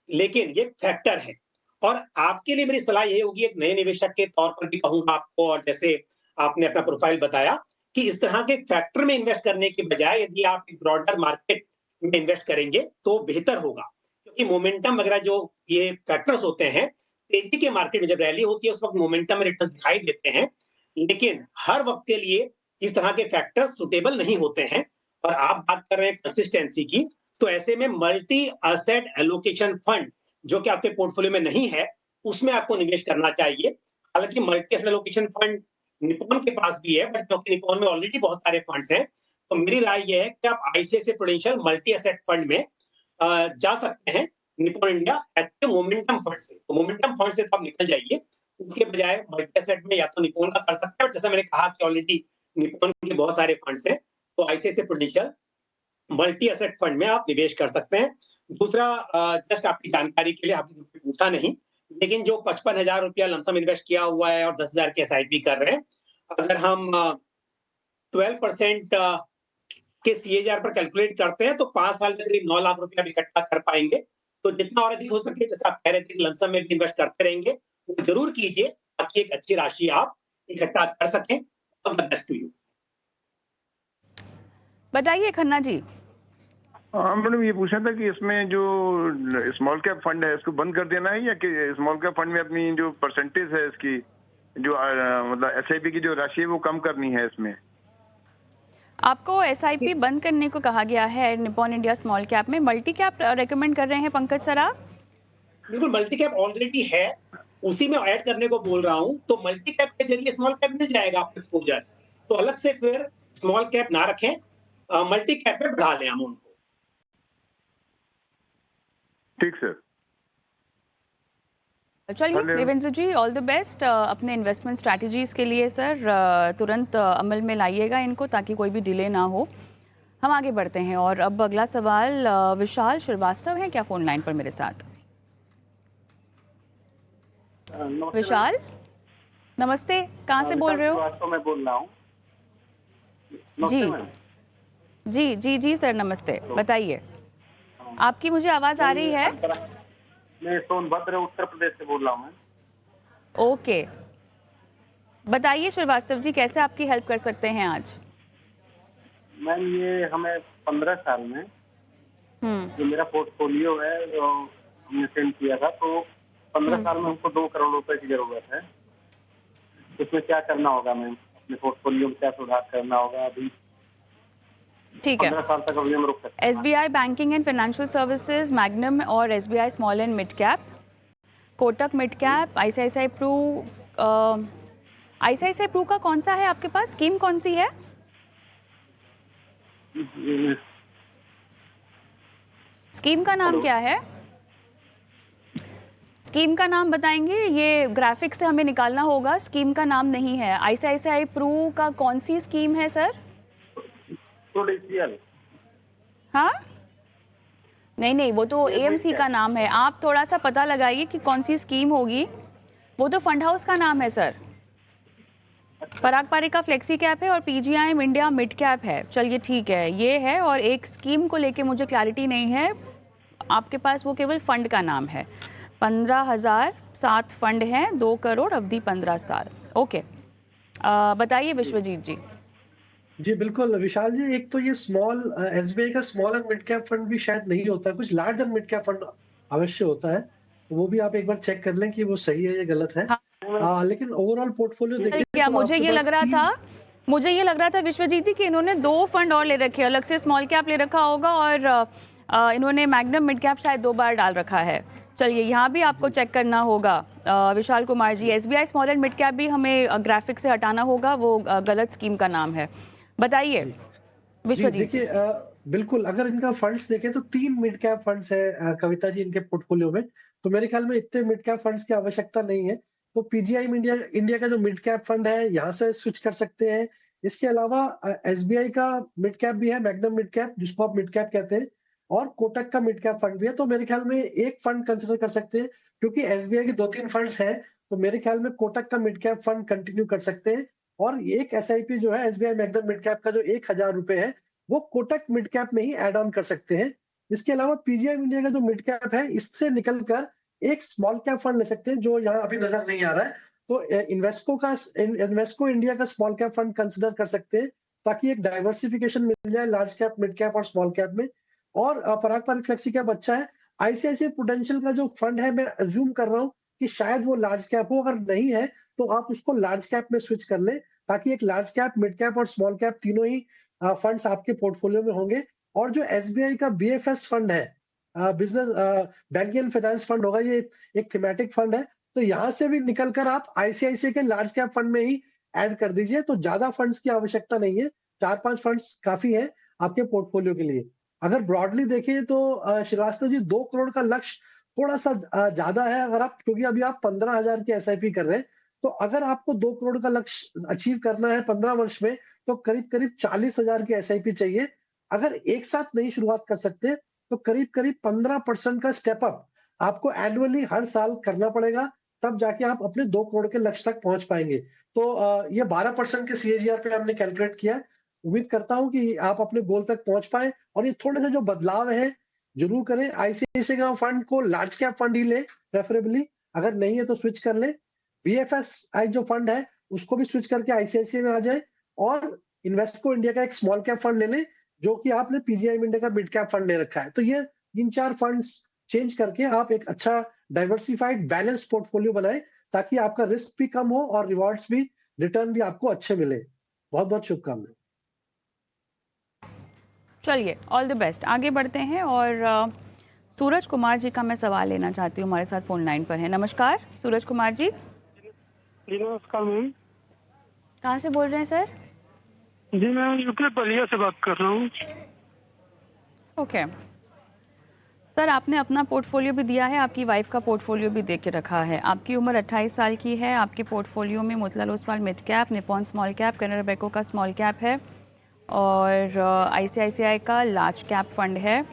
[SPEAKER 3] लेकिन ये फैक्टर है। और आपके लिए मेरी सलाह यही होगी, एक नए निवेशक के तौर पर भी कहूंगा आपको, और जैसे आपने अपना प्रोफाइल बताया, कि इस तरह के फैक्टर में इन्वेस्ट करने के बजाय यदि आप एक ब्रॉडर मार्केट में इन्वेस्ट करेंगे तो बेहतर होगा। क्योंकि मोमेंटम वगैरह जो ये फैक्टर्स होते हैं, तेजी के मार्केट में जब रैली होती है उस वक्त मोमेंटम में रिटर्न दिखाई देते हैं, लेकिन हर वक्त के लिए इस तरह के फैक्टर्स सुटेबल नहीं होते हैं। और आप बात कर रहे हैं कंसिस्टेंसी की, तो ऐसे में मल्टी एसेट एलोकेशन फंड जो कि आपके पोर्टफोलियो में नहीं है, उसमें आपको निवेश करना चाहिए। हालांकि multi asset allocation fund Nippon के पास भी है, बट क्योंकि निपॉन में ऑलरेडी बहुत सारे फंड्स हैं, तो मेरी राय यह है कि आप ICICI prudential multi asset fund में जा सकते हैं, Nippon India active momentum fund से। तो मोमेंटम फंड से तो आप निकल जाइए, उसके बजाय मल्टी एसेट में या तो निपॉन का कर सकते हैं, और जैसा मैंने कहा कि ऑलरेडी निपॉन के बहुत सारे फंड्स हैं, तो ICICI prudential multi asset fund में आप निवेश कर सकते हैं। दूसरा, जस्ट आपकी जानकारी के लिए, आपने पूछा नहीं, लेकिन जो 55,000 रुपया लमसम इन्वेस्ट किया हुआ है और 10,000 की एसआईपी कर रहे हैं, अगर हम 12% के सीएजीआर पर कैलकुलेट करते हैं तो 5 साल में करीब 9 लाख रुपया इकट्ठा कर पाएंगे। तो जितना और अधिक हो सके, जैसा आप कह रहे थे, लमसम में भी इन्वेस्ट करते रहेंगे, वो जरूर कीजिए, ताकि एक अच्छी राशि आप इकट्ठा कर सकें। All the best to you.
[SPEAKER 1] बताइए खन्ना जी।
[SPEAKER 6] हाँ मैडम, ये पूछना था कि इसमें जो स्मॉल कैप फंड है इसको बंद कर देना है, या कि स्मॉल कैप फंड में अपनी जो परसेंटेज है इसकी जो मतलब एसआईपी की जो राशि है वो कम करनी है इसमें?
[SPEAKER 1] आपको एसआईपी बंद करने को कहा गया है निप्पॉन इंडिया स्मॉल कैप में, मल्टी कैप रेकमेंड कर रहे हैं पंकज सर आप?
[SPEAKER 3] बिल्कुल, मल्टी कैप ऑलरेडी है, उसी में ऐड करने को बोल रहा हूं। तो मल्टी कैप के जरिए स्मॉल कैप मिल जाएगा आपको एक्सपोजर, तो अलग से फिर स्मॉल कैप ना रखें, मल्टी कैप में बढ़ा लें अमाउंट को।
[SPEAKER 6] ठीक सर।
[SPEAKER 1] चलिए
[SPEAKER 6] hello.
[SPEAKER 1] Devendra ji, all the best अपने इन्वेस्टमेंट स्ट्रैटेजीज के लिए सर। तुरंत अमल में लाइएगा इनको ताकि कोई भी डिले ना हो। हम आगे बढ़ते हैं और अब अगला सवाल विशाल श्रीवास्तव हैं क्या फोन लाइन पर मेरे साथ? विशाल नमस्ते, कहाँ से बोल रहे हो?
[SPEAKER 2] श्रीवास्तव मैं बोल रहा हूँ।
[SPEAKER 1] जी जी जी जी सर नमस्ते, बताइए। आपकी मुझे आवाज़ आ रही है?
[SPEAKER 2] मैं सोनभद्र उत्तर प्रदेश से बोल रहा हूँ।
[SPEAKER 1] ओके, बताइए श्रीवास्तव जी, कैसे आपकी हेल्प कर सकते हैं आज?
[SPEAKER 2] मैम ये हमें 15 साल में जो मेरा पोर्टफोलियो है वो हमने सेंड किया था, तो 15 साल में हमको 2 करोड़ रुपए की जरूरत है। उसमें क्या करना होगा मैम? अपने पोर्टफोलियो में क्या सुधार करना होगा? अभी
[SPEAKER 1] ठीक है,
[SPEAKER 2] 15 साल तक अभी हम रुक सकते हैं।
[SPEAKER 1] SBI banking and financial services, Magnum और SBI small and mid cap, Kotak mid cap, ICICI Pru. ICICI Pru का कौन सा है आपके पास? स्कीम कौन सी है? स्कीम का नाम क्या है? स्कीम का नाम बताएंगे? ये ग्राफिक से हमें निकालना होगा, स्कीम का नाम नहीं है। ICICI प्रू का कौन सी स्कीम है सर?
[SPEAKER 2] प्रूडेंशियल।
[SPEAKER 1] हाँ नहीं नहीं, वो तो AMC का नाम है। आप थोड़ा सा पता लगाइए कि कौन सी स्कीम होगी। वो तो फंड हाउस का नाम है सर। पराग पारिक का फ्लेक्सी कैप है और PGIM इंडिया मिड कैप है। चलिए ठीक है, ये है। और एक स्कीम को लेके मुझे क्लैरिटी नहीं है आपके पास, वो केवल फंड का नाम है। 15,000 7 फंड हैं, 2 करोड़ अवधि 15 साल। ओके, बताइए विश्वजीत जी।
[SPEAKER 5] जी बिल्कुल विशाल जी, एक तो ये स्मॉल एसबीआई का small and mid cap fund भी शायद नहीं होता, कुछ large and mid cap fund अवश्य होता है। तो वो भी आप एक बार चेक कर लें कि वो सही है या गलत है।
[SPEAKER 1] हाँ।
[SPEAKER 5] लेकिन ओवरऑल पोर्टफोलियो देखें
[SPEAKER 1] क्या
[SPEAKER 5] तो
[SPEAKER 1] मुझे
[SPEAKER 5] आपके
[SPEAKER 1] ये
[SPEAKER 5] पास
[SPEAKER 1] लग रहा था विश्वजीत जी कि इन्होंने 2 फंड और ले रखे, अलग से स्मॉल कैप ले रखा होगा और इन्होंने मैग्नम मिड कैप शायद 2 बार डाल रखा है। चलिए यहाँ भी आपको चेक करना होगा Vishal Kumar ji. SBI small and mid cap भी हमें ग्राफिक से हटाना होगा, वो गलत स्कीम का नाम है। बताइए विश्वजीत।
[SPEAKER 5] देखिए बिल्कुल, अगर इनका फंड्स देखें तो 3 मिड कैप फंड्स है कविता जी इनके पोर्टफोलियो में। तो मेरे ख्याल में इतने मिड कैप फंड्स की आवश्यकता नहीं है। तो PGI इंडिया का जो मिड कैप फंड है यहाँ से स्विच कर सकते हैं। इसके अलावा SBI का मिड कैप भी है, मैग्नम मिड कैप जिसको आप मिड कैप कहते हैं, और कोटक का मिड कैप फंड भी है। तो मेरे ख्याल में एक फंड कंसिडर कर सकते हैं, क्योंकि SBI के 2-3 फंड्स हैं। तो मेरे ख्याल में कोटक का मिड कैप फंड कंटिन्यू कर सकते हैं। और एक SIP जो है SBI मैग्नम मिड कैप का जो 1,000 रुपए है, वो कोटक मिड कैप में ही ऐड ऑन कर सकते हैं। इसके अलावा PGI इंडिया का जो मिड कैप है, इससे निकलकर एक स्मॉल कैप फंड ले सकते हैं जो यहाँ अभी नजर नहीं आ रहा है। तो इन्वेस्को इंडिया का स्मॉल कैप फंड कंसिडर कर सकते हैं, ताकि एक डाइवर्सिफिकेशन मिल जाए लार्ज कैप, मिड कैप और स्मॉल कैप में। और पराग पारिक फ्लेक्सी कैप अच्छा है। ICICI प्रूडेंशियल का जो फंड है, मैं अज्यूम कर रहा हूँ कि शायद वो लार्ज कैप हो। अगर नहीं है तो आप उसको लार्ज कैप में स्विच कर लें, ताकि एक लार्ज कैप, मिड कैप और स्मॉल कैप तीनों ही फंड्स आपके पोर्टफोलियो में होंगे। और जो SBI का BFS फंड है, business banking and finance fund होगा, ये एक थीमेटिक फंड है। तो यहाँ से भी निकलकर आप ICICI के लार्ज कैप फंड में ही ऐड कर दीजिए। तो ज्यादा फंड्स की आवश्यकता नहीं है, 4-5 फंड्स काफी है आपके पोर्टफोलियो के लिए। अगर ब्रॉडली देखें तो श्रीवास्तव जी 2 करोड़ का लक्ष्य थोड़ा सा ज्यादा है। अगर आप, क्योंकि अभी आप 15,000 की SIP कर रहे हैं, तो अगर आपको 2 करोड़ का लक्ष्य अचीव करना है 15 वर्ष में, तो करीब करीब 40,000 की SIP चाहिए। अगर एक साथ नहीं शुरुआत कर सकते तो करीब करीब 15% का स्टेप अप आपको एनुअली हर साल करना पड़ेगा, तब जाके आप अपने 2 करोड़ के लक्ष्य तक पहुंच पाएंगे। तो ये 12% के CAGR पे हमने कैलकुलेट किया है। उम्मीद करता हूं कि आप अपने गोल तक पहुंच पाए। और ये थोड़े से जो बदलाव है जरूर करें। ICICI का फंड को लार्ज कैप फंड ही ले प्रेफरेबली, अगर नहीं है तो स्विच कर ले। BFSI जो फंड है उसको भी स्विच करके ICICI में आ जाए और इन्वेस्टको इंडिया का एक स्मॉल कैप फंड ले लें, जो कि आपने PGIM इंडिया का मिड कैप फंड ले रखा है। तो ये 3-4 फंड्स चेंज करके आप एक अच्छा डाइवर्सिफाइड बैलेंस पोर्टफोलियो बनाएं, ताकि आपका रिस्क भी कम हो और रिवॉर्ड्स भी, रिटर्न भी आपको अच्छे मिले। बहुत बहुत शुभकामनाएं।
[SPEAKER 1] चलिए, ऑल द बेस्ट। आगे बढ़ते हैं और सूरज कुमार जी का मैं सवाल लेना चाहती हूँ, हमारे साथ फोन लाइन पर है। नमस्कार सूरज कुमार जी।
[SPEAKER 7] जी नमस्कार मैम।
[SPEAKER 1] कहाँ से बोल रहे हैं सर?
[SPEAKER 7] जी मैं यूके बलिया से बात कर रहा हूँ।
[SPEAKER 1] ओके सर, आपने अपना पोर्टफोलियो भी दिया है, आपकी वाइफ का पोर्टफोलियो भी दे के रखा है। आपकी उम्र 28 साल की है। आपके पोर्टफोलियो में Motilal Oswal mid cap, Nippon small cap, Canara bank का स्मॉल कैप है और ICICI का लार्ज कैप फंड है।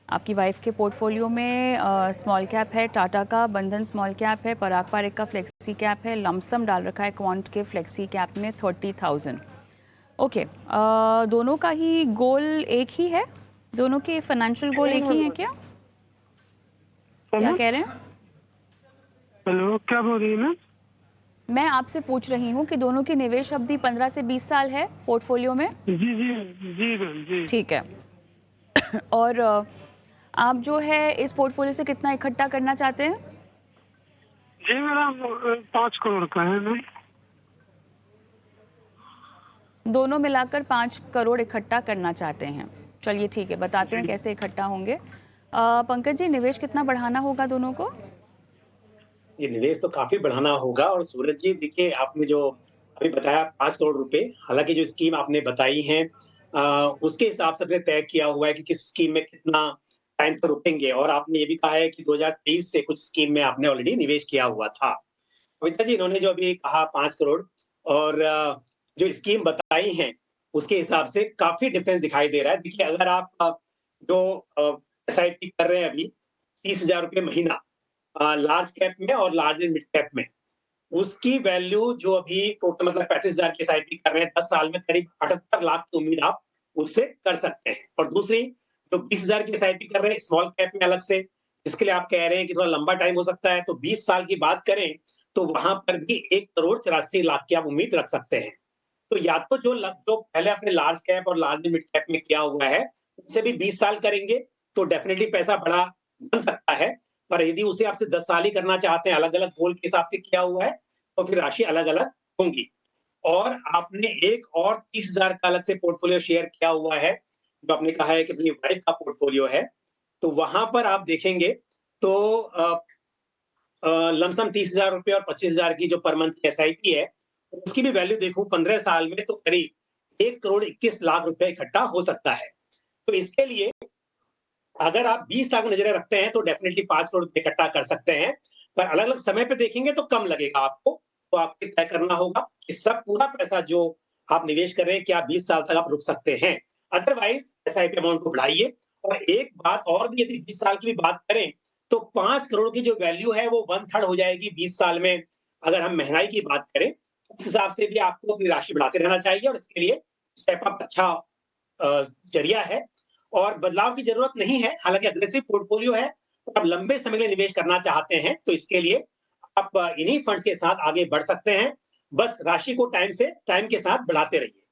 [SPEAKER 1] आपकी वाइफ के पोर्टफोलियो में स्मॉल कैप है, टाटा का, बंधन स्मॉल कैप है, पराग पारेख का फ्लेक्सी कैप है, लमसम डाल रखा है क्वांट के फ्लेक्सी कैप में 30,000। ओके, दोनों का ही गोल एक ही है? दोनों के फाइनेंशियल गोल एक ही हैं क्या? क्या कह रहे हैं?
[SPEAKER 7] हेलो, क्या बोल रही है मैम?
[SPEAKER 1] मैं आपसे पूछ रही हूँ कि दोनों की निवेश अवधि 15 से 20 साल है पोर्टफोलियो में?
[SPEAKER 7] जी जी जी मैम जी।
[SPEAKER 1] ठीक है। और आप जो है इस पोर्टफोलियो से कितना इकट्ठा करना चाहते हैं?
[SPEAKER 7] जी मेरा 5 करोड़ का है मैम।
[SPEAKER 1] दोनों मिलाकर 5 करोड़ इकट्ठा करना चाहते हैं। चलिए ठीक है, बताते हैं कैसे इकट्ठा होंगे। पंकज जी, निवेश कितना बढ़ाना होगा दोनों को?
[SPEAKER 3] ये निवेश तो काफी बढ़ाना होगा। और सूरज जी देखिए, आपने जो अभी बताया 5 करोड़ रुपए, हालांकि जो स्कीम आपने बताई है उसके हिसाब से आपने तय किया हुआ है कि किस स्कीम में कितना टाइम तक रुकेंगे। और आपने ये भी कहा है कि 2023 से कुछ स्कीम में आपने ऑलरेडी निवेश किया हुआ था। कविता जी, इन्होंने जो अभी कहा 5 करोड़ और जो स्कीम बताई है उसके हिसाब से काफी डिफरेंस दिखाई दे रहा है। देखिए, अगर आप जो SIP कर रहे हैं अभी 30,000 रुपये महीना लार्ज कैप में और लार्ज एंड मिड कैप में, उसकी वैल्यू जो अभी टोटल मतलब 35,000 की SIP कर रहे हैं, 10 साल में करीब 78 लाख की उम्मीद आप उससे कर सकते हैं। और दूसरी जो 20,000 की SIP कर रहे हैं स्मॉल कैप में अलग से, इसके लिए आप कह रहे हैं कि थोड़ा लंबा टाइम हो सकता है, तो 20 साल की बात करें तो वहां पर भी 1 करोड़ 84 लाख की आप उम्मीद रख सकते हैं। तो या तो जो पहले अपने लार्ज कैप और लार्ज मिड कैप में किया हुआ है उससे भी 20 साल करेंगे तो डेफिनेटली पैसा बड़ा बन सकता है। पर यदि उसे आपसे 10 साल ही करना चाहते हैं, अलग अलग गोल के हिसाब से किया हुआ है, तो फिर राशि अलग अलग होंगी। और आपने एक और 30,000 का अलग से पोर्टफोलियो शेयर किया हुआ है, जो आपने कहा है कि अपनी वाइफ का पोर्टफोलियो है, तो वहां पर आप देखेंगे तो लमसम 30,000 रुपए और 25,000 की जो पर मंथ की SIP है, उसकी भी वैल्यू देखूं 15 साल में तो करीब 1 करोड़ 21 लाख रुपए इकट्ठा हो सकता है। तो इसके लिए अगर आप 20 साल को नजर रखते हैं तो डेफिनेटली 5 करोड़ रुपए इकट्ठा कर सकते हैं। पर अलग अलग समय पे देखेंगे तो कम लगेगा आपको। तो आपको तय करना होगा कि सब पूरा पैसा जो आप निवेश कर रहे हैं क्या 20 साल तक आप रुक सकते हैं। अदरवाइज SIP अमाउंट को बढ़ाइए। और एक बात और भी, यदि 20 साल की भी बात करें तो 5 करोड़ की जो वैल्यू है वो 1/3 हो जाएगी 20 साल में। अगर हम महंगाई की बात करें उस हिसाब से भी आपको अपनी राशि बढ़ाते रहना चाहिए। और इसके लिए स्टेप अप अच्छा जरिया है और बदलाव की जरूरत नहीं है। हालांकि अग्रेसिव पोर्टफोलियो है और आप लंबे समय के लिए निवेश करना चाहते हैं तो इसके लिए आप इन्हीं फंड्स के साथ आगे बढ़ सकते हैं। बस राशि को टाइम के साथ बढ़ाते रहिए।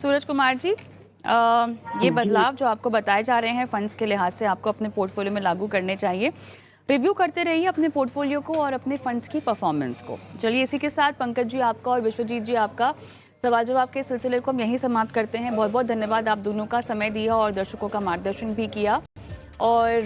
[SPEAKER 1] सूरज कुमार जी, ये बदलाव जो आपको बताए जा रहे हैं फंड्स के लिहाज से आपको अपने पोर्टफोलियो में लागू करने चाहिए। रिव्यू करते रहिए अपने पोर्टफोलियो को और अपने फंड्स की परफॉर्मेंस को। चलिए, इसी के साथ पंकज जी आपका और विश्वजीत जी आपका सवाल जवाब के सिलसिले को हम यहीं समाप्त करते हैं। बहुत बहुत धन्यवाद, आप दोनों का समय दिया और दर्शकों का मार्गदर्शन भी किया। और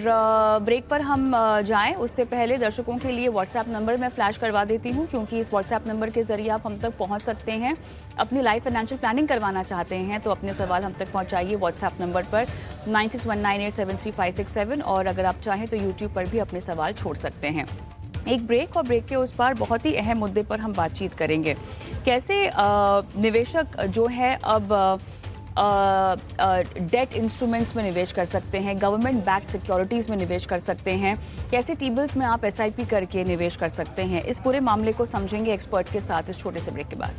[SPEAKER 1] ब्रेक पर हम जाएं उससे पहले दर्शकों के लिए व्हाट्सएप नंबर मैं फ्लैश करवा देती हूं, क्योंकि इस व्हाट्सएप नंबर के ज़रिए आप हम तक पहुंच सकते हैं। अपनी लाइफ फाइनेंशियल प्लानिंग करवाना चाहते हैं तो अपने सवाल हम तक पहुंचाइए व्हाट्सएप नंबर पर 9619873567। और अगर आप चाहें तो यूट्यूब पर भी अपने सवाल छोड़ सकते हैं। एक ब्रेक और ब्रेक के उस पार बहुत ही अहम मुद्दे पर हम बातचीत करेंगे। कैसे निवेशक जो है अब डेट इंस्ट्रूमेंट्स में निवेश कर सकते हैं, गवर्नमेंट बैक्ड सिक्योरिटीज़ में निवेश कर सकते हैं, कैसे टी-बिल्स में आप SIP करके निवेश कर सकते हैं। इस पूरे मामले को समझेंगे एक्सपर्ट के साथ इस छोटे से ब्रेक के बाद।